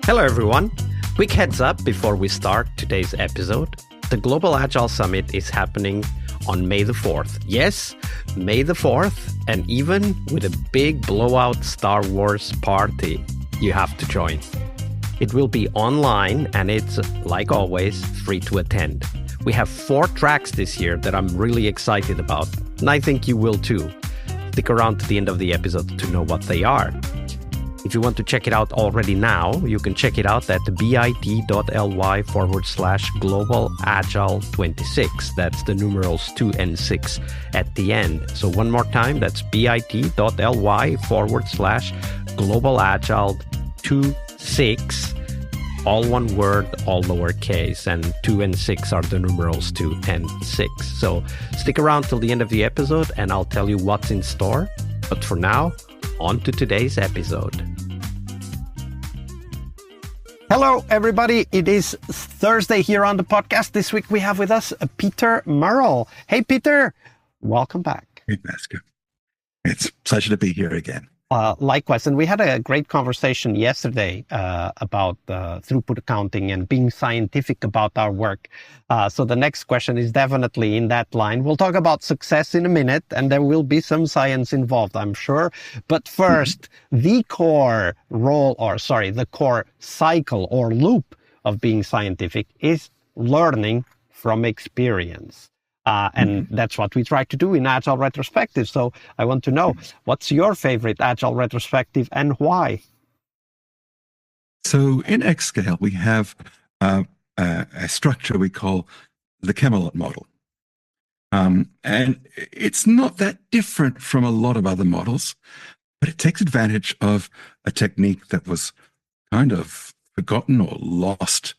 Hello, everyone. Quick heads up before we start today's episode. The Global Agile Summit is happening on May the 4th. Yes, May the 4th, and even with a big blowout Star Wars party, you have to join. It will be online, and it's, like always, free to attend. We have 4 tracks this year that I'm really excited about, and I think you will too. Stick around to the end of the episode to know what they are. If you want to check it out already now, you can check it out at bit.ly/Global Agile 26. That's the numerals 2 and 6 at the end. So one more time, that's bit.ly/Global Agile 26. All one word, all lowercase, and 2 and 6 are the numerals 2 and 6. So stick around till the end of the episode and I'll tell you what's in store. But for now, on to today's episode. Hello, everybody. It is Thursday here on the podcast. This week we have with us Peter Merel. Hey, Peter. Welcome back. Hey, Vasco. It's a pleasure to be here again. Likewise. And we had a great conversation yesterday about throughput accounting and being scientific about our work. So the next question is definitely in that line. We'll talk about success in a minute, and there will be some science involved, I'm sure. But first, the core cycle or loop of being scientific is learning from experience. And that's what we try to do in Agile Retrospective. So I want to know, what's your favorite Agile Retrospective and why? So in Xscale, we have a structure we call the Camelot model. And it's not that different from a lot of other models, but it takes advantage of a technique that was kind of forgotten or lost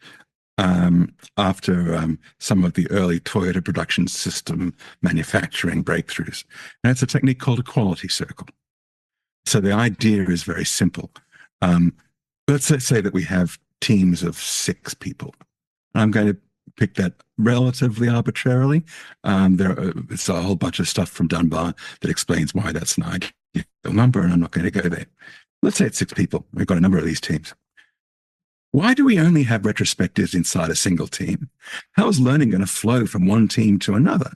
after some of the early Toyota production system manufacturing breakthroughs. And it's a technique called a quality circle. So the idea is very simple. Let's say that we have teams of 6 people. I'm going to pick that relatively arbitrarily. It's a whole bunch of stuff from Dunbar that explains why that's an ideal number, and I'm not going to go there. Let's say it's 6 people. We've got a number of these teams. Why do we only have retrospectives inside a single team? How is learning going to flow from one team to another?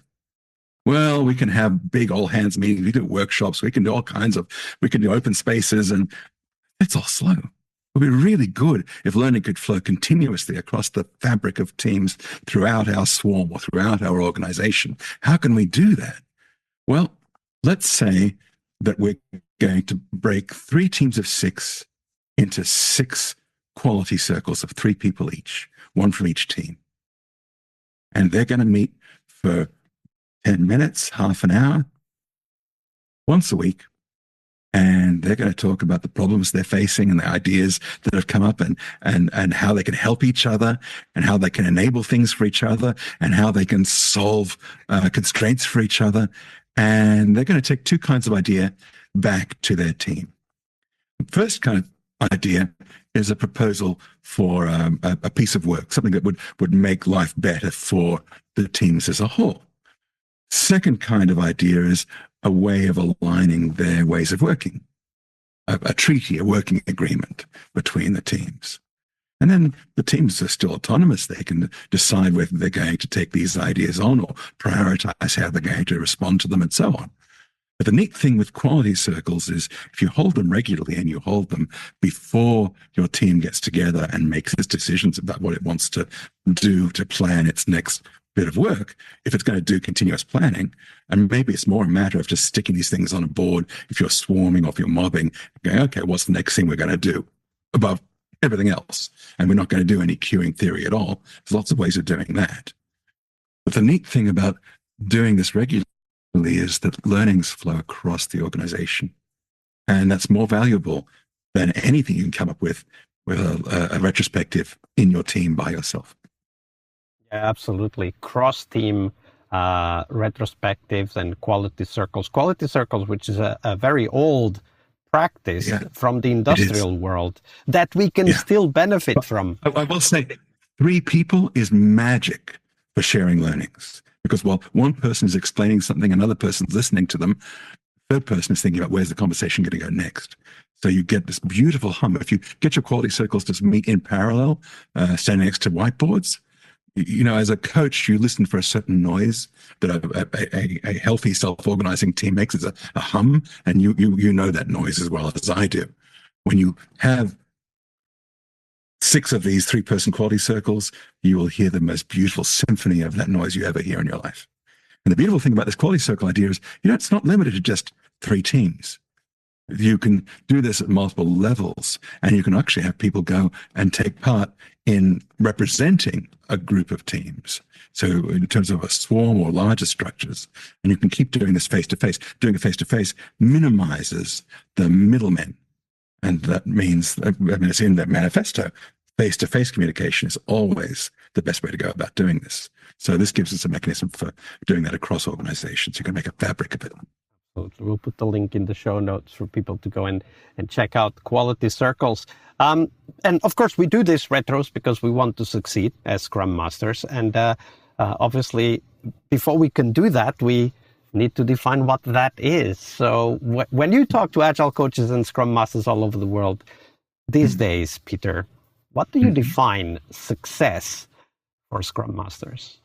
Well, we can have big all hands meetings, we do workshops, we can do open spaces, and it's all slow. It would be really good if learning could flow continuously across the fabric of teams throughout our swarm or throughout our organization. How can we do that? Well, let's say that we're going to break 3 teams of 6 into 6 quality circles of 3 people each, 1 from each team. And they're going to meet for 10 minutes, half an hour, once a week. And they're going to talk about the problems they're facing and the ideas that have come up and how they can help each other and how they can enable things for each other and how they can solve constraints for each other. And they're going to take 2 kinds of idea back to their team. The first kind of idea is a proposal for a piece of work, something that would make life better for the teams as a whole. Second kind of idea is a way of aligning their ways of working, a treaty, a working agreement between the teams. And then the teams are still autonomous. They can decide whether they're going to take these ideas on or prioritize how they're going to respond to them and so on. But the neat thing with quality circles is if you hold them regularly and you hold them before your team gets together and makes its decisions about what it wants to do to plan its next bit of work, if it's going to do continuous planning, and maybe it's more a matter of just sticking these things on a board if you're swarming or if you're mobbing, going, okay, what's the next thing we're going to do above everything else? And we're not going to do any queuing theory at all. There's lots of ways of doing that. But the neat thing about doing this regularly is that learnings flow across the organization. And that's more valuable than anything you can come up with a retrospective in your team by yourself. Yeah, absolutely. Cross-team retrospectives and quality circles. Quality circles, which is a very old practice from the industrial world that we can still benefit from. I will say 3 people is magic for sharing learnings. Because while one person is explaining something, another person's listening to them, third person is thinking about where's the conversation going to go next. So you get this beautiful hum. If you get your quality circles to meet in parallel, standing next to whiteboards, as a coach, you listen for a certain noise that a healthy self-organizing team makes. It's a hum, and you know that noise as well as I do. When you have 6 of these 3-person quality circles, you will hear the most beautiful symphony of that noise you ever hear in your life. And the beautiful thing about this quality circle idea is, it's not limited to just 3 teams. You can do this at multiple levels, and you can actually have people go and take part in representing a group of teams. So in terms of a swarm or larger structures, and you can keep doing this face-to-face. Doing it face-to-face minimizes the middlemen. And that means, it's in that manifesto, face-to-face communication is always the best way to go about doing this. So this gives us a mechanism for doing that across organizations. You can make a fabric of it. We'll put the link in the show notes for people to go and check out quality circles. And of course, we do these retros because we want to succeed as Scrum Masters. And obviously, before we can do that, we need to define what that is. So when you talk to Agile coaches and Scrum Masters all over the world these days, Peter, what do you define success for Scrum Masters?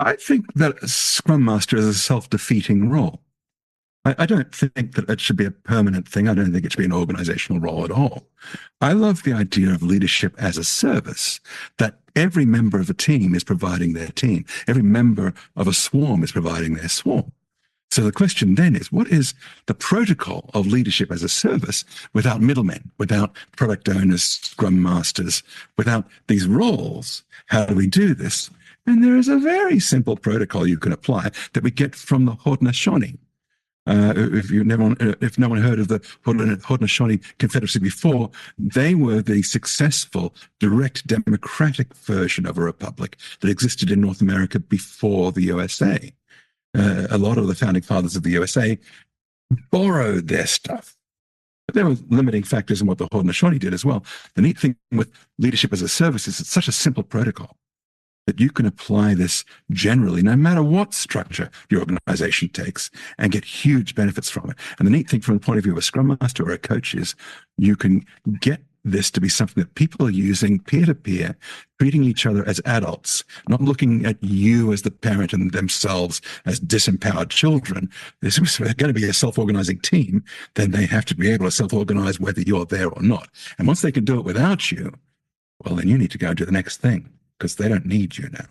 I think that a Scrum Master is a self-defeating role. I don't think that it should be a permanent thing. I don't think it should be an organizational role at all. I love the idea of leadership as a service, that every member of a team is providing their team. Every member of a swarm is providing their swarm. So the question then is, what is the protocol of leadership as a service without middlemen, without product owners, Scrum Masters, without these roles? How do we do this? And there is a very simple protocol you can apply that we get from the Haudenosaunee. If no one heard of the Haudenosaunee Confederacy before, they were the successful, direct democratic version of a republic that existed in North America before the USA. A lot of the founding fathers of the USA borrowed their stuff. But there were limiting factors in what the Haudenosaunee did as well. The neat thing with leadership as a service is it's such a simple protocol that you can apply this generally, no matter what structure your organization takes, and get huge benefits from it. And the neat thing from the point of view of a Scrum Master or a coach is you can get this to be something that people are using peer-to-peer, treating each other as adults, not looking at you as the parent and themselves as disempowered children. If they're going to be a self-organizing team, then they have to be able to self-organize whether you're there or not. And once they can do it without you, well, then you need to go do the next thing, because they don't need you now.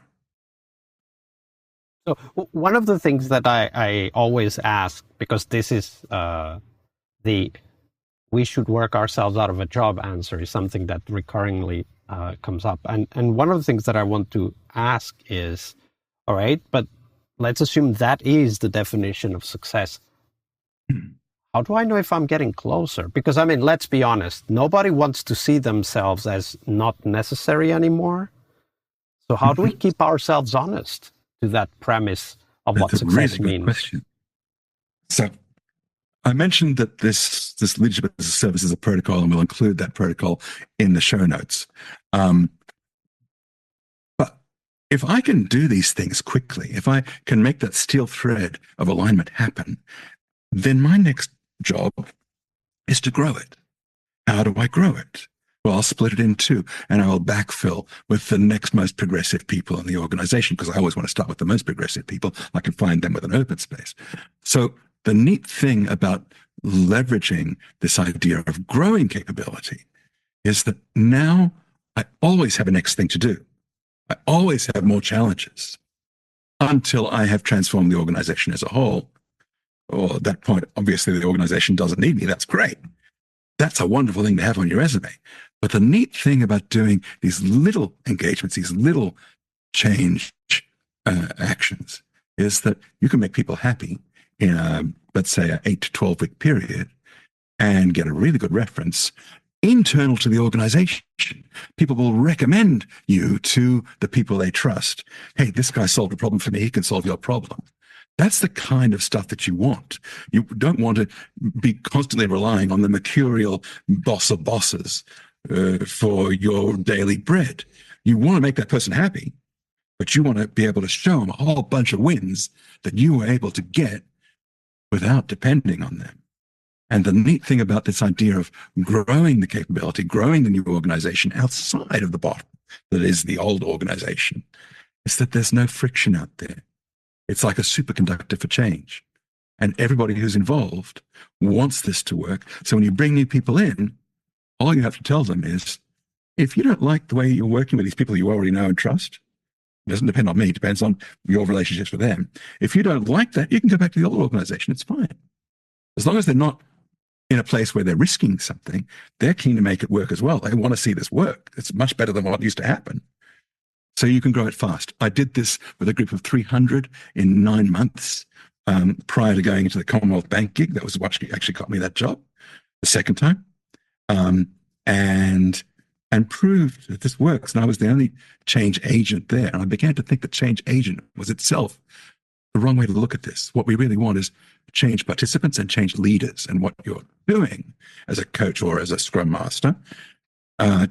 So one of the things that I always ask, because this is the we should work ourselves out of a job answer, is something that recurringly comes up. And one of the things that I want to ask is, all right, but let's assume that is the definition of success. How do I know if I'm getting closer? Because, I mean, let's be honest, nobody wants to see themselves as not necessary anymore. So how do we keep ourselves honest to that premise of what success means? Question. So I mentioned that this leadership as a service is a protocol, and we'll include that protocol in the show notes. But if I can do these things quickly, if I can make that steel thread of alignment happen, then my next job is to grow it. How do I grow it? Well, I'll split it in 2, and I will backfill with the next most progressive people in the organization, because I always want to start with the most progressive people. I can find them with an open space. So the neat thing about leveraging this idea of growing capability is that now I always have a next thing to do. I always have more challenges until I have transformed the organization as a whole. Or at that point, obviously, the organization doesn't need me. That's great. That's a wonderful thing to have on your resume. But the neat thing about doing these little engagements, these little change actions, is that you can make people happy in let's say, an 8 to 12 week period, and get a really good reference internal to the organization. People will recommend you to the people they trust. Hey, this guy solved a problem for me. He can solve your problem. That's the kind of stuff that you want. You don't want to be constantly relying on the mercurial boss of bosses for your daily bread. You want to make that person happy, but you want to be able to show them a whole bunch of wins that you were able to get without depending on them. And the neat thing about this idea of growing the capability, growing the new organization outside of the bottom, that is the old organization, is that there's no friction out there. It's like a superconductor for change. And everybody who's involved wants this to work. So when you bring new people in, all you have to tell them is, if you don't like the way you're working with these people you already know and trust, it doesn't depend on me, it depends on your relationships with them. If you don't like that, you can go back to the old organization. It's fine. As long as they're not in a place where they're risking something, they're keen to make it work as well. They want to see this work. It's much better than what used to happen. So you can grow it fast. I did this with a group of 300 in 9 months prior to going into the Commonwealth Bank gig. That was what actually got me that job the second time, and proved that this works. And I was the only change agent there. And I began to think that change agent was itself the wrong way to look at this. What we really want is change participants and change leaders. And what you're doing as a coach or as a Scrum Master, I'm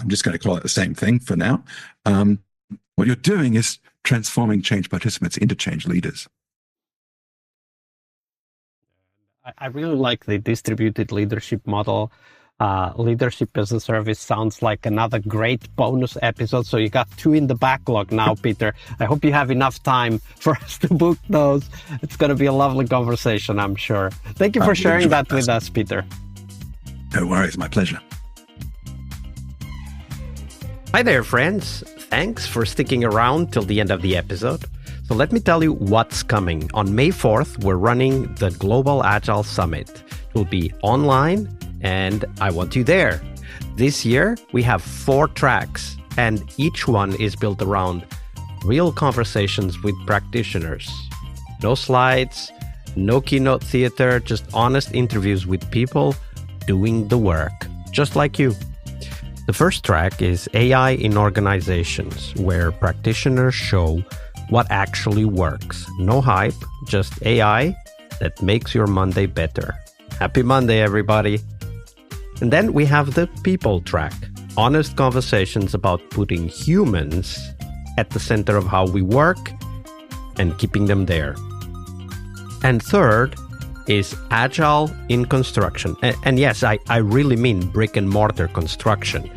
just going to call it the same thing for now. What you're doing is transforming change participants into change leaders. I really like the distributed leadership model. Leadership as a Service sounds like another great bonus episode. So you got 2 in the backlog now, Peter. I hope you have enough time for us to book those. It's going to be a lovely conversation, I'm sure. Thank you for sharing that with us, Peter. No worries, my pleasure. Hi there, friends. Thanks for sticking around till the end of the episode. So let me tell you what's coming. On May 4th, we're running the Global Agile Summit. It will be online, and I want you there. This year, we have 4 tracks, and each one is built around real conversations with practitioners. No slides, no keynote theater, just honest interviews with people doing the work, just like you. The first track is AI in Organizations, where practitioners show what actually works. No hype, just AI that makes your Monday better. Happy Monday, everybody. And then we have the people track, honest conversations about putting humans at the center of how we work and keeping them there. And third is Agile in Construction. And yes, I really mean brick and mortar construction.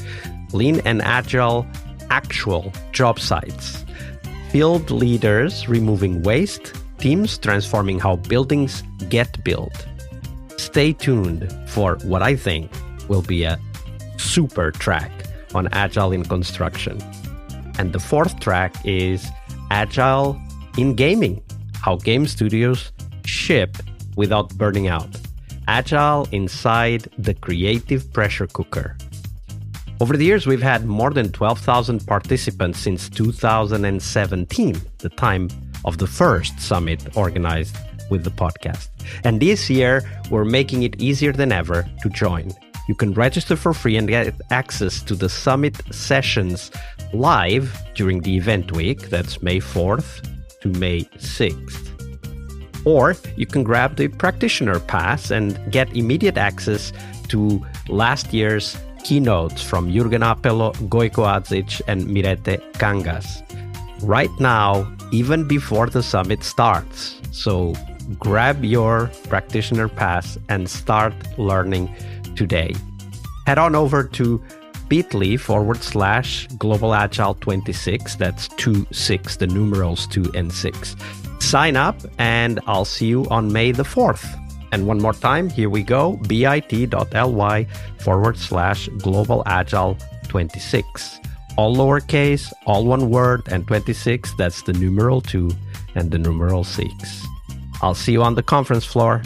Lean and Agile actual job sites. Field leaders removing waste, teams transforming how buildings get built. Stay tuned for what I think will be a super track on Agile in Construction. And the fourth track is Agile in Gaming, how game studios ship without burning out. Agile inside the creative pressure cooker. Over the years, we've had more than 12,000 participants since 2017, the time of the first summit organized with the podcast. And this year, we're making it easier than ever to join. You can register for free and get access to the summit sessions live during the event week. That's May 4th to May 6th. Or you can grab the practitioner pass and get immediate access to last year's keynotes from Jürgen Appelo, Gojko Adzic, and Mirete Kangas. Right now, even before the summit starts. So grab your practitioner pass and start learning today. Head on over to bit.ly/Global Agile 26. That's 26, the numerals 2 and 6. Sign up and I'll see you on May the 4th. And one more time, here we go, bit.ly/Global Agile 26. All lowercase, all one word, and 26, that's the numeral 2 and the numeral 6. I'll see you on the conference floor.